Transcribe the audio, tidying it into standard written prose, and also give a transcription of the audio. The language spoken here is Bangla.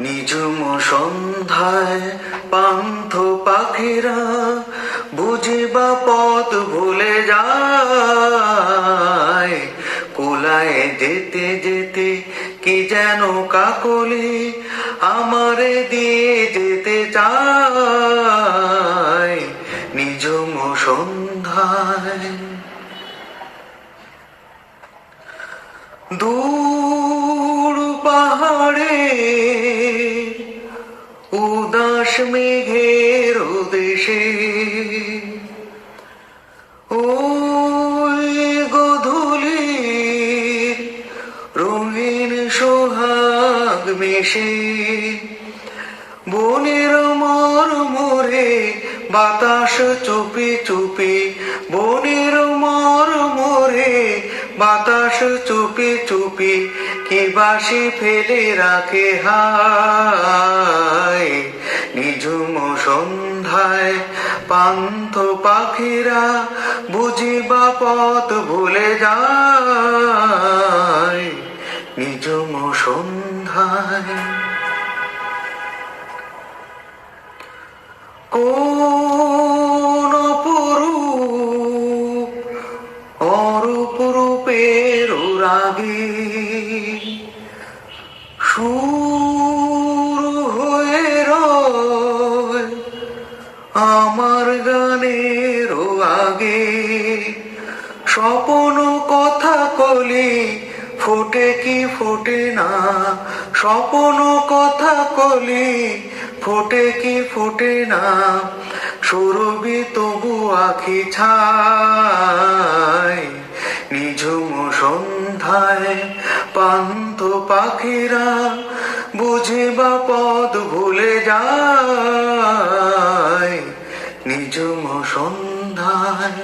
নিঝুম সন্ধ্যায় পান্থ পাখিরা বুঝিবা পথ ভুলে যায়। কোলায় যেতে যেতে কি যেন কাকলি আমারে দিয়ে যেতে চায়। নিঝুম সন্ধ্যায় দূর পাহাড়ে উদাস মেঘের দেশে ওই গধূলির রঙিন সোহাগ মেশে বনের মরমরে বাতাস চুপি চুপি, বনের মরমরে বাতাস চুপি চুপি কি বাসি ফেলে রাখে হায়। নিঝুম সন্ধ্যায় পান্থ পাখিরা বুঝিবা পথ ভুলে যায়। নিঝুম সন্ধ্যায় কোন অপরূপ অরূপ রূপের রাগে সুর হয়ে রয় আমার গানের আগে। স্বপ্ন কথা কলি ফোটে কি ফোটে না, স্বপ্ন কথা কলি ফোটে কি ফোটে না, সুরভি তবু আখি ছায়। নিঝুম সন্ধ্যায় পান্থ পাখিরা বুঝিবা পথ ভুলে যায়। নিঝুম সন্ধ্যায়